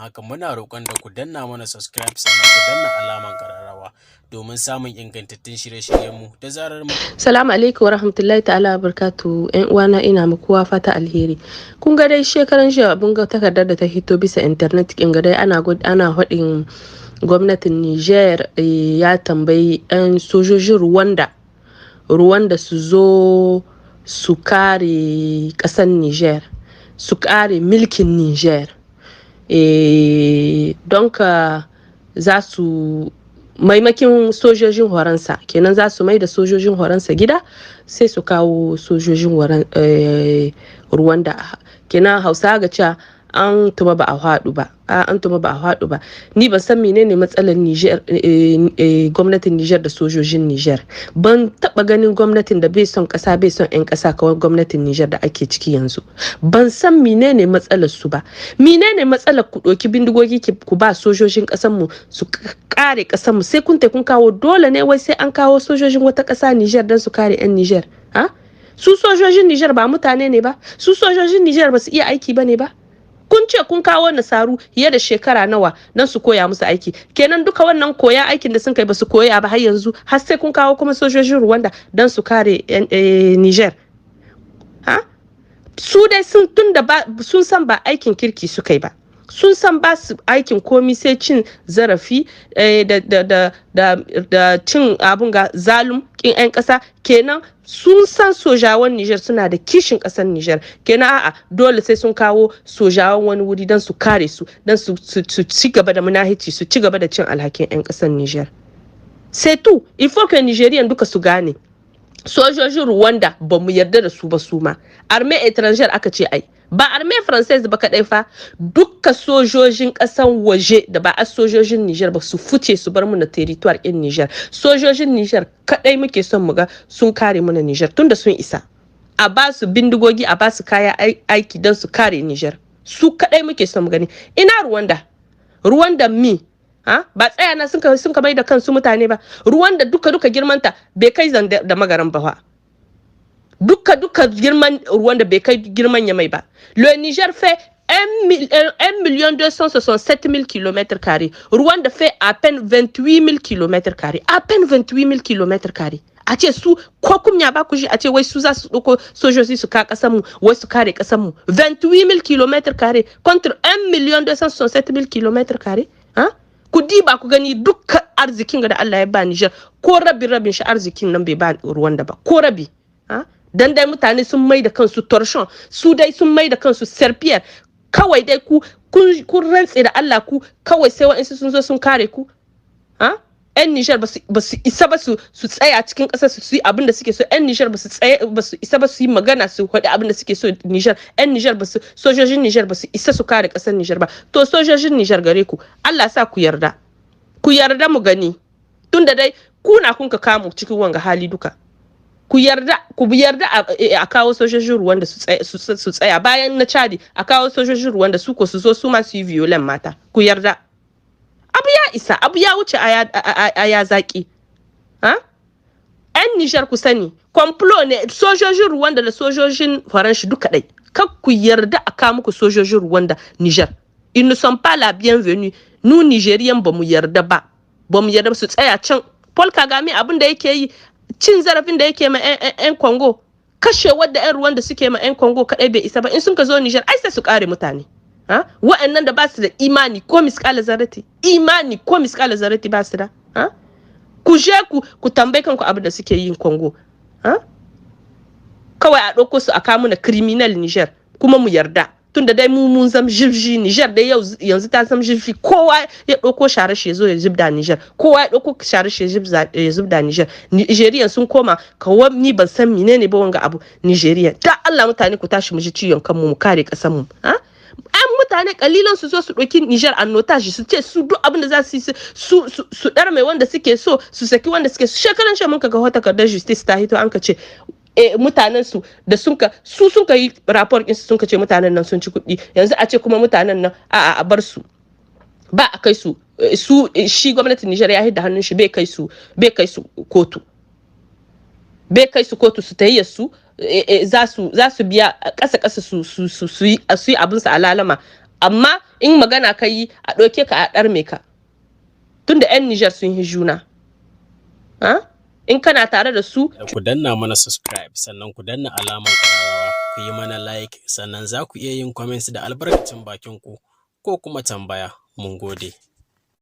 haka muna roƙon da ku danna mana subscribe sannan ku danna alaman ƙararrawa domin samun ingantattun shirye-shiryenmu da zarar mu. Salamu alaikum wa rahmatullahi ta'ala barkatu. Yan uwana ina muku fata alheri. Kun ga dai shekaran jiya mun ga takardar da ta hito bisa internet kin ga dai ana haɗin gwamnatin Niger ya tambayi 'yan sojojin Rwanda su zo su kare ƙasar Niger, su kare milkin Niger. Don ka za su maimakin sojojin Faransa kenan za su mai da sojojin Faransa gida sai su kawo sojojin Rwanda kenan Hausa ga cewa an tuma ba a haɗu ba ni ban san menene matsalar Niger gwamnatin Niger da sojojin Niger. Ban taba ganin gwamnatin da bai son kasa bai son yan kasa kawai gwamnatin Niger da ake ciki yanzu. Ban san menene matsalar su ba. Menene matsalar ku doki bindigogi ku ba sojojin kasar mu su kare kasar mu sai kun kawo dole ne wai sai an kawo sojojin wata kasa Niger dan su kare yan Niger. Su sojojin Niger ba mutane ne ba? Su sojojin Niger ba su iya aiki bane ba? Kun ce kun kawo nasaru fiye da shekara nawa don su koya musu aiki, kenan duka wannan koya aikin da sun kai ba su koya ba har yanzu, har sai kun kawo kuma sojojin Rwanda don su kare Niger. Su dai sun san ba aikin kirki su kai ba, sun san ba su aikin komi sai cin zarafi da cin abun ga zalum kin 'yan ƙasa. Kenan sun san sojawan Niger suna da kishin ƙasar Niger, kenan a'a dole sai sun kawo sojawan wani wuri don su kare su, don su ci gaba da munahici, su ci gaba da cin alhakin 'yan ƙasar Niger. Sai tu il faut que Nigerian duka su gane sojojin Rwanda ba mu yarda da su ba, su ma armée étrangère aka ce ai ba armée française ba kadai fa, dukka sojojin kasan waje da ba a sojojin Niger ba su fice su bar mu na territoire in Niger. Sojojin Niger kadai muke son mu ga sun kare mu na Niger tunda sun isa, a ba su bindigogi, a ba su kaya aiki don su kare Niger. Su kadai muke son mu gani. Ina Rwanda mi ba tsaya na sun ka mai da kansu mutane ba. Rwanda duka girmanta bai kai zan da magaran ba. Duka girman Rwanda bai kai girman Yamai ba. Le Niger fait 1,267,000 km². Rwanda fait à peine 28,000 km². À peine 28,000 km². A ce su ko kumya ba ku ji a ce wai su za su ɗauko sojoji su ka ƙasar mu, wai su kare ƙasar mu. 28,000 km² contre 1,267,000 km². Ku diba ku gani dukkan arzikin da Allah ya ba Niger, ko rabin shi arzikin nan bai ba Rwanda ba, ko rabi. Dan dai mutane sun mai da kansu torchon, su dai sun mai da kansu serpillère, kawai dai kun rantse da Allah ku kawai sai wa'ansu sun zo sun kare ku. Yan Niger ba su isa ba su tsaya cikin ƙasar su yi abin da suke so. Yan Niger ba su isa ba su yi magana su faɗi abin da suke so. Niger yan Niger sojojin Niger ba su isa su kare ƙasar Niger ba. To sojojin Niger gare ku, Allah sa ku yarda mu gani, tunda dai kuna kun ka kamu cikin wanga hali duka. Ku yarda a kawo sojojin Rwanda su tsaya bayan na Chadi, a kawo sojojin Rwanda su ko su zo su ma su yi violent mata. Ku yarda. Abu ya isa, abu ya wuce a ya zaki. Yan Niger ku sani, complot ne sojojin Rwanda da sojojin Faransa duka dai. Kar ku yarda a kawo muku sojojin Rwanda Niger. Ils ne sont pas la bienvenue. Nous Nigériens ba mu yarda ba. Ba mu yarda su tsaya can. Paul Kagame abin da yake yi, cin zarafin da yake ma 'yan Congo, kashe wadda 'yan Rwanda suke ma 'yan Congo kadai bai isa ba. In sun ka zo Niger ai sai su kare mutane. Wa'annan da ba su da imani ko miskala zarati ba su da. Ku je ku tambaye kanku abin da suke yin Congo. Kawai a ɗauko su a kawo na criminal Niger kuma mu yarda, tunda dai mun zam jirgi Niger dai yanzu ta zam jirgi, kowa ya ɗauko share shi zo ya zubda Niger, kowa ya ɗauko share shi ya zubda Niger. Nigerian sun koma kawai ni ban san menene ba wanga abu. Nigeria da Allah mutane ku tashi mu ji ciwon kanmu mu kare ƙasar mu. Mutane kalilan su zo su ɗauki Niger a notaji, su ce su duk abin da za su yi su ɗar mai wanda suke so, su saki wanda suke so. Shekaran shi mun ka ga wata takardar justice ta hito an ka ce mutanen su da sun ka yi rapport din sun ka ce mutanen nan sun ci kuɗi, yanzu a ce kuma mutanen nan a bar su, ba a kai su shi gwamnatin Niger ya hidda hannun shi bai kai su kotu su tayyar su za su biya ƙasa su yi abinsu a lalama amma in magana ka yi a ɗauke ka a ɗarme ka tunda 'yan Nijar sun yi juna in kana tare da su. Ku danna mana subscribe sannan ku danna alamar ƙararrawa ku yi mana like sannan za ku iya yin comments da albarkacin bakin ku ko kuma tambaya. Mun gode.